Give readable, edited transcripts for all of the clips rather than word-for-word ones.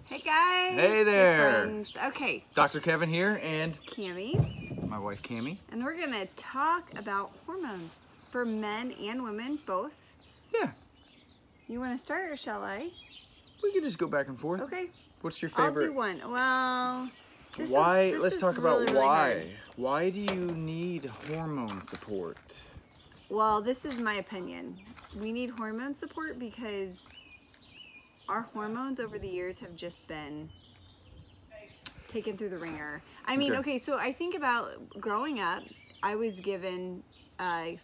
Hey guys! Hey there! Hey friends. Okay. Dr. Kevin here and Cami. my wife Cami. And we're gonna talk about hormones for men and women, both. Yeah. You wanna start or shall I? We can just go back and forth. Okay. What's your favorite? I'll do one. Well, Let's talk about really why. hard. Why do you need hormone support? Well, this is my opinion. We need hormone support because our hormones over the years have just been taken through the ringer. I mean, okay, so I think about growing up, I was given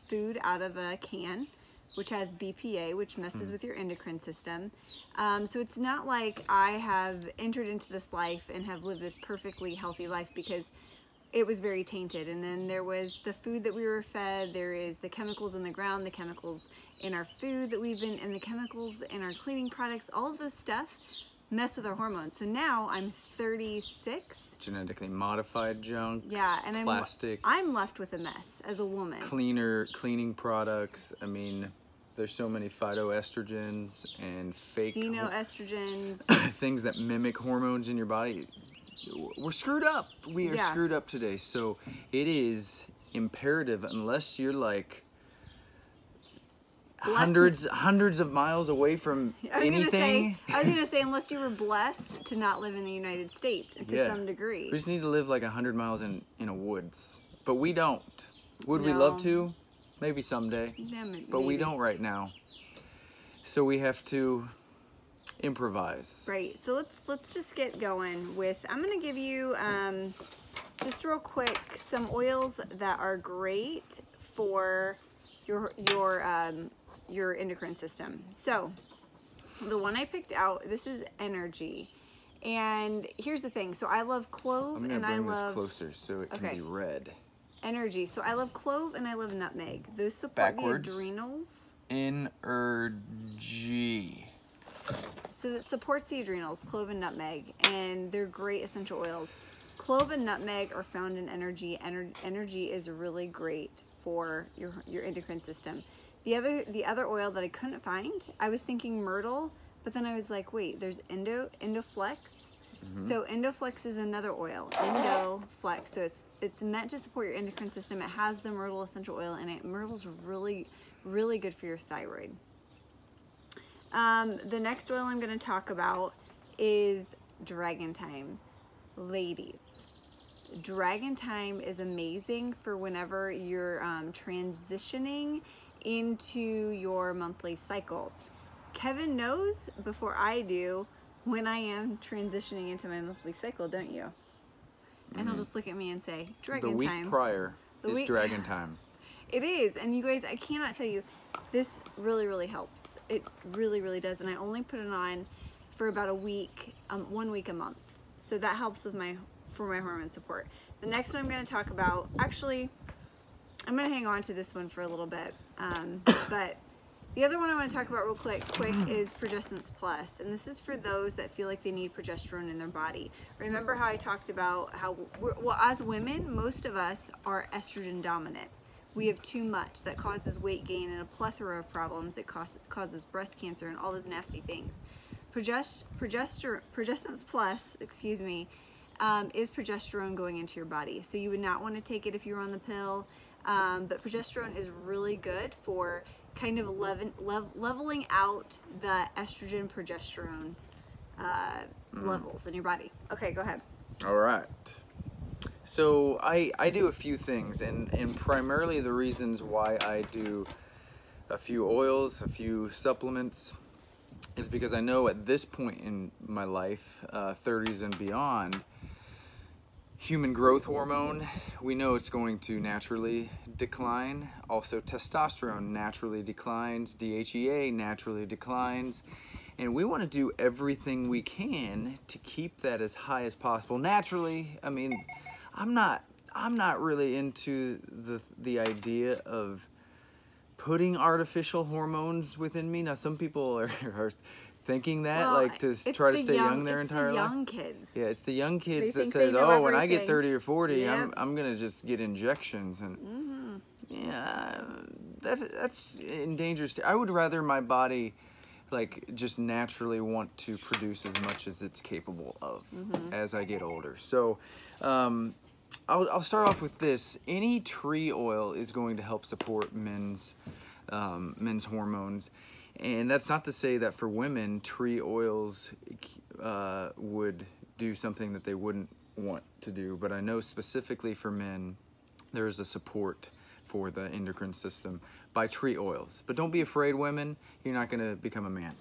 food out of a can, which has BPA, which messes with your endocrine system. So it's not like I have entered into this life and have lived this perfectly healthy life, because it was very tainted. And then there was the food that we were fed, there is the chemicals in the ground, the chemicals in our food that we've been, and the chemicals in our cleaning products, all of those stuff mess with our hormones. So now I'm 36. Genetically modified junk. Yeah, and plastics. I'm left with a mess as a woman. Cleaning products. I mean, there's so many phytoestrogens and fake xenoestrogens. things that mimic hormones in your body. We're screwed up. We are screwed up today. So it is imperative, unless you're like hundreds of miles away from anything. I was gonna say, unless you were blessed to not live in the United States to some degree. We just need to live like 100 miles in a woods. But we don't. Would we love to? Maybe someday. Yeah, maybe. But we don't right now. So we have to improvise. Right. So let's just get going with, I'm gonna give you just real quick some oils that are great for your endocrine system. So the one I picked out, this is Energy. And here's the thing. So I love clove, and I love... I'm gonna bring this closer so it can be read. Energy. So I love clove and I love nutmeg. Those support the adrenals. Energy. So it supports the adrenals, clove and nutmeg, and they're great essential oils. Clove and nutmeg are found in Energy. Energy is really great for your endocrine system. The other oil that I couldn't find, I was thinking myrtle, but then I was like, wait, there's Endoflex. So Endoflex is another oil, Endoflex. So it's meant to support your endocrine system. It has the myrtle essential oil in it. Myrtle's really, really good for your thyroid. The next oil I'm going to talk about is Dragon Thyme. Ladies, Dragon Thyme is amazing for whenever you're transitioning into your monthly cycle. Kevin knows before I do when I am transitioning into my monthly cycle, don't you? And he'll just look at me and say, Dragon Thyme. The week prior is Dragon Thyme. It is, and you guys, I cannot tell you, this really, really helps. It really, really does, and I only put it on for about a week, 1 week a month. So that helps with my hormone support. The next one I'm going to talk about, actually, I'm going to hang on to this one for a little bit, but the other one I want to talk about real quick is Progestence Plus, and this is for those that feel like they need progesterone in their body. Remember how I talked about how, well, as women, most of us are estrogen dominant. We have too much that causes weight gain and a plethora of problems. It causes breast cancer and all those nasty things. Progestence Plus, excuse me, is progesterone going into your body. So you would not want to take it if you're on the pill, but progesterone is really good for kind of leveling out the estrogen progesterone levels in your body. Okay, go ahead. All right. So I do a few things, and primarily the reasons why I do a few oils, a few supplements, is because I know at this point in my life, 30s and beyond, human growth hormone, we know it's going to naturally decline. Also, testosterone naturally declines, DHEA naturally declines, and we want to do everything we can to keep that as high as possible. Naturally, I mean, I'm not really into the idea of putting artificial hormones within me. Now, some people are thinking that, like, to try to stay young their entire life. It's the young kids. Yeah, it's the young kids that says, oh, when I get 30 or 40, I'm gonna just get injections, and yeah, that's in dangerous. I would rather my body like just naturally want to produce as much as it's capable of as I get older. So I'll start off with this. Any tree oil is going to help support men's hormones. And that's not to say that for women, tree oils would do something that they wouldn't want to do. But I know specifically for men, there's a support for the endocrine system by tree oils. But don't be afraid, women. You're not going to become a man.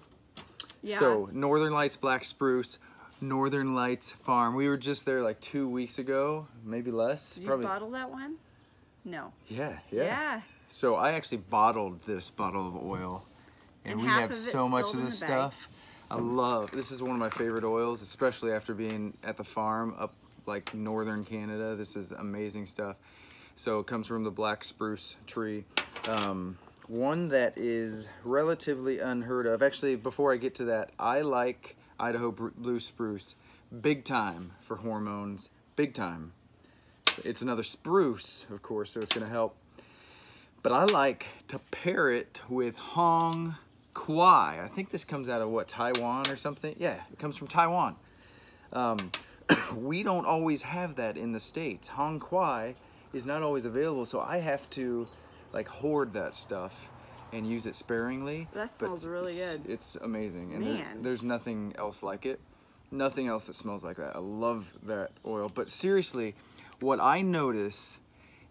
Yeah. So Northern Lights Black Spruce, Northern Lights Farm. We were just there like 2 weeks ago, maybe less. Did you probably. bottle that one? No. Yeah. So I actually bottled this bottle of oil. And we half have of it so much spilled of in this the bag. stuff. This is one of my favorite oils, especially after being at the farm up like northern Canada. This is amazing stuff. So it comes from the black spruce tree. One that is relatively unheard of. Actually, before I get to that, I like Idaho blue spruce big time for hormones, big time. It's another spruce, of course, so it's gonna help. But I like to pair it with Hong Kwai. I think this comes out of what, Taiwan or something? Yeah, it comes from Taiwan. We don't always have that in the States. Hong Kwai is not always available, so I have to like hoard that stuff and use it sparingly. That smells really good. It's amazing. And Man. there's nothing else like it. Nothing else that smells like that. I love that oil. But seriously, what I notice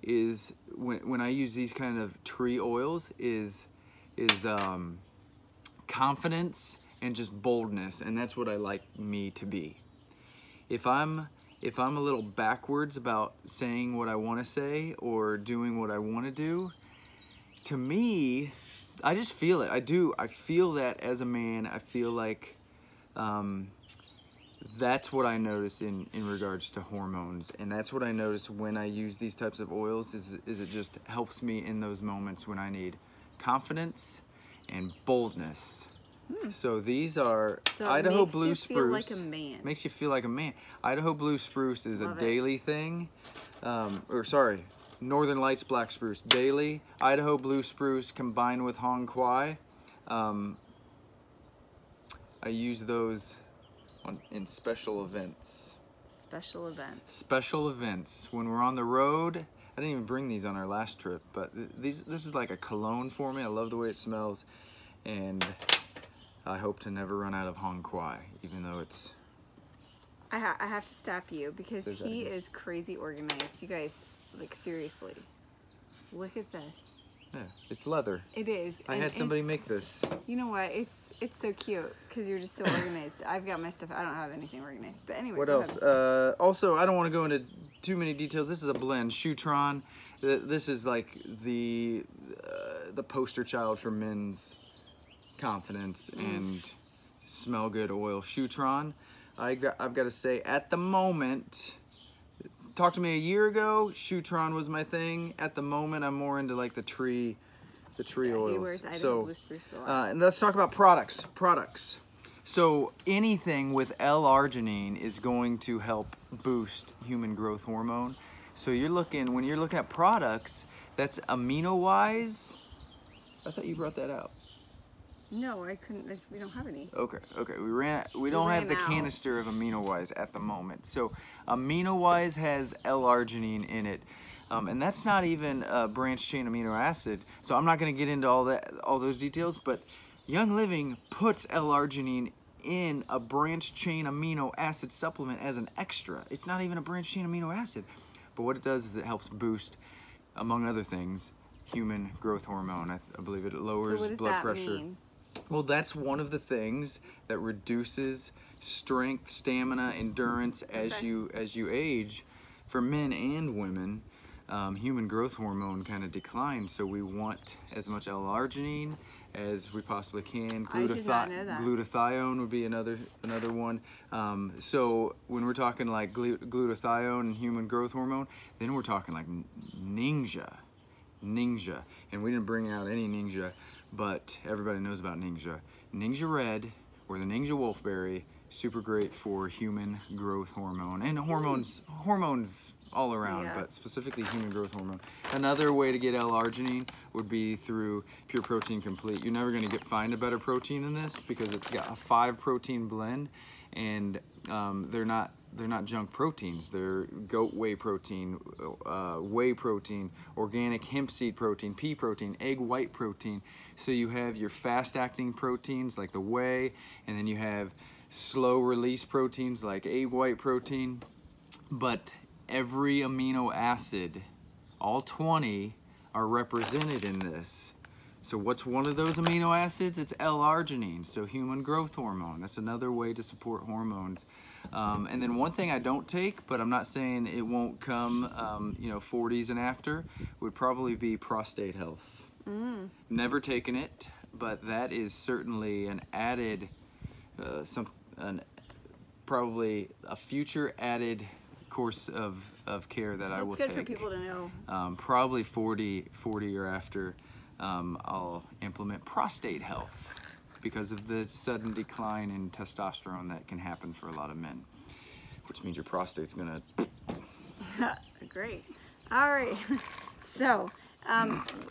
is when I use these kind of tree oils is confidence and just boldness, and that's what I like me to be. If I'm a little backwards about saying what I want to say or doing what I want to do, to me, I just feel it. I feel that as a man. I feel like that's what I notice in regards to hormones, and that's what I notice when I use these types of oils is it just helps me in those moments when I need confidence and boldness. So these are Idaho blue spruce. Makes you feel like a man. Makes you feel like a man. Idaho blue spruce is Love a daily thing. Northern Lights black spruce daily. Idaho blue spruce combined with Hong Kwai. I use those in special events. Special events. Special events. When we're on the road, I didn't even bring these on our last trip, but this is like a cologne for me. I love the way it smells, and I hope to never run out of Hong Kwai, even though it's... I have to stop you because he is crazy organized. You guys, like seriously, look at this. Yeah, it's leather. It is. I had somebody make this. You know what? It's so cute because you're just so organized. I've got my stuff. I don't have anything organized. But anyway. What else? Also, I don't want to go into too many details. This is a blend. Shutron. This is like the poster child for men's confidence and smell good oil. Shutron. I've got to say, at the moment, talk to me a year ago, Shutron was my thing. At the moment, I'm more into like the tree oils. He wears Idaho blue spruce a lot. And let's talk about products. So anything with L-arginine is going to help boost human growth hormone. So when you're looking at products, that's amino-wise. I thought you brought that out. No, I couldn't. We don't have any. Okay. We don't have the canister of AminoWise at the moment. So AminoWise has L-arginine in it, and that's not even a branched chain amino acid. So I'm not going to get into all those details. But Young Living puts L-arginine in a branched chain amino acid supplement as an extra. It's not even a branched chain amino acid, but what it does is it helps boost, among other things, human growth hormone. I believe it lowers blood pressure. Mean? Well, that's one of the things that reduces strength, stamina, endurance as you age. For men and women, human growth hormone kind of declines, so we want as much L-arginine as we possibly can. I did not know that. Glutathione would be another one. So when we're talking like glutathione and human growth hormone, then we're talking like Ningxia, and we didn't bring out any Ningxia. But everybody knows about Ningxia. Ningxia Red or the Ningxia Wolfberry, super great for human growth hormone and hormones all around, Yeah. but specifically human growth hormone. Another way to get L-arginine would be through Pure Protein Complete. You're never going to find a better protein than this because it's got a 5 protein blend, and they're not junk proteins. They're goat whey protein, organic hemp seed protein, pea protein, egg white protein. So you have your fast-acting proteins like the whey, and then you have slow-release proteins like egg white protein. But every amino acid, all 20, are represented in this. So what's one of those amino acids? It's L-arginine, so human growth hormone. That's another way to support hormones. And then one thing I don't take, but I'm not saying it won't come, 40s and after, would probably be prostate health. Never taken it, but that is certainly an added, probably a future added course of care that I will take. That's good for people to know. Probably 40 or after, I'll implement prostate health because of the sudden decline in testosterone that can happen for a lot of men, which means your prostate's gonna... Great. All right. So,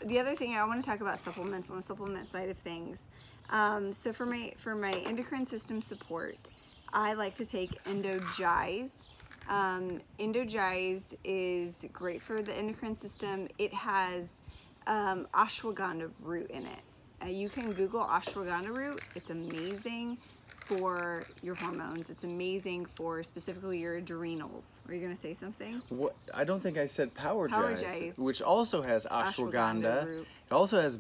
the other thing I want to talk about supplements on the supplement side of things. So for my endocrine system support, I like to take Endogize. Endogize is great for the endocrine system. It has ashwagandha root in it. You can Google ashwagandha root. It's amazing for your hormones. It's amazing for specifically your adrenals. Were you going to say something? What? I don't think I said Powergize, which also has ashwagandha. root. It also has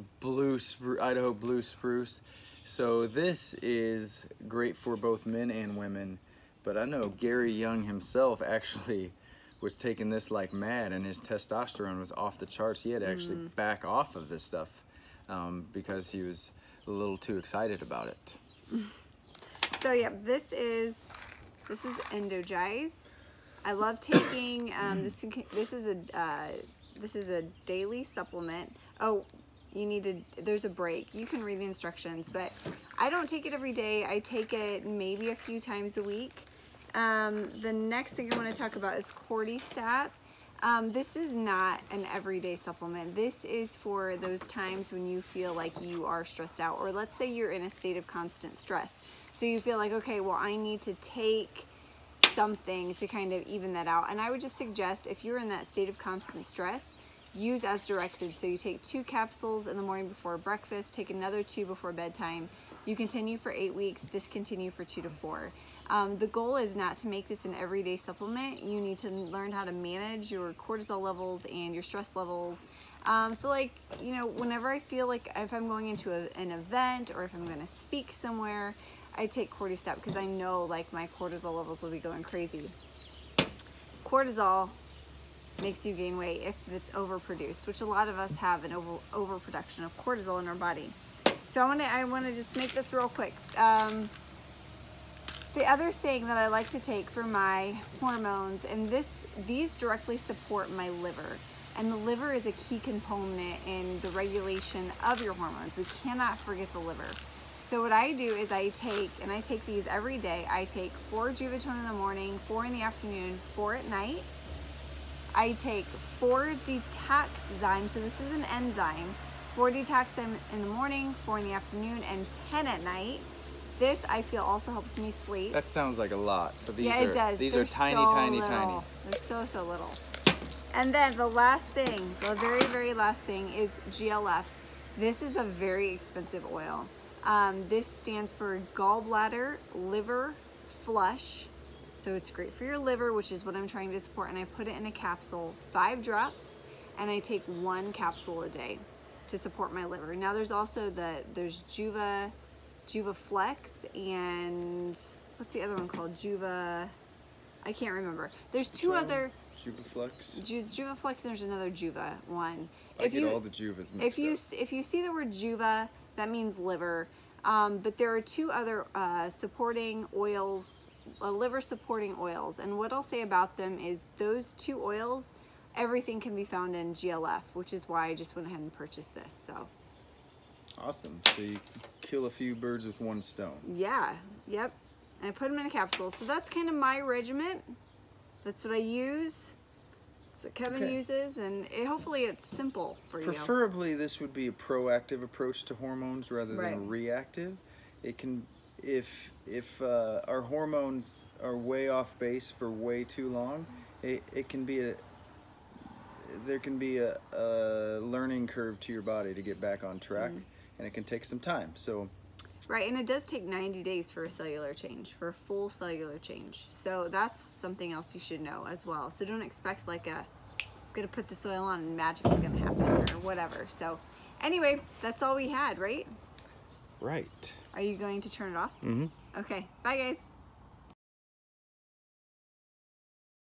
Idaho blue spruce. So this is great for both men and women. But I know Gary Young himself actually was taking this like mad, and his testosterone was off the charts. He had to actually back off of this stuff because he was a little too excited about it. So yeah, this is Endogize. I love taking this is a daily supplement. Oh, there's a break. You can read the instructions, but I don't take it every day. I take it maybe a few times a week. The next thing I want to talk about is Cortystat. This is not an everyday supplement. This is for those times when you feel like you are stressed out, or let's say you're in a state of constant stress. So you feel like, okay, well, I need to take something to kind of even that out. And I would just suggest, if you're in that state of constant stress, use as directed. So you take 2 capsules in the morning before breakfast, take another 2 before bedtime. You continue for 8 weeks, discontinue for 2 to 4. The goal is not to make this an everyday supplement. You need to learn how to manage your cortisol levels and your stress levels. So like, whenever I feel like if I'm going into an event or if I'm going to speak somewhere, I take Cortystat because I know like my cortisol levels will be going crazy. Cortisol makes you gain weight if it's overproduced, which a lot of us have an overproduction of cortisol in our body. So I want to just make this real quick. The other thing that I like to take for my hormones, and these directly support my liver, and the liver is a key component in the regulation of your hormones. We cannot forget the liver. So what I do is I take these every day. I take 4 Juvederm in the morning, 4 in the afternoon, 4 at night. I take 4 Detoxzyme, so this is an enzyme, 4 Detoxzyme in the morning, 4 in the afternoon, and 10 at night. This I feel also helps me sleep. That sounds like a lot. So these it does. These They're are tiny, so tiny, little. tiny. They're so little. And then the last thing, the very, very last thing is GLF. This is a very expensive oil. This stands for gallbladder liver flush. So it's great for your liver, which is what I'm trying to support. And I put it in a capsule, 5 drops, and I take 1 capsule a day to support my liver. Now there's also there's Juva Flex, and what's the other one called? I can't remember. There's 2 other Juvaflex. Juvaflex, and there's another Juva one. I get all the Juvas mixed up. If you see the word Juva, that means liver. But there are 2 other supporting oils, liver supporting oils. And what I'll say about them is those 2 oils, everything can be found in GLF, which is why I just went ahead and purchased this. So. Awesome. So you kill a few birds with 1 stone. Yeah. Yep. And I put them in a capsule. So that's kind of my regimen. That's what I use. That's what Kevin Okay. uses, and hopefully it's simple for you. Preferably, this would be a proactive approach to hormones rather than a Right. reactive. It can, if our hormones are way off base for way too long, it can be there can be a learning curve to your body to get back on track, and it can take some time. So. Right, and it does take 90 days for a cellular change, for a full cellular change. So that's something else you should know as well. So don't expect like I'm gonna put this oil on and magic's gonna happen or whatever. So anyway, that's all we had, right? Right. Are you going to turn it off? Mm-hmm. Okay, bye guys.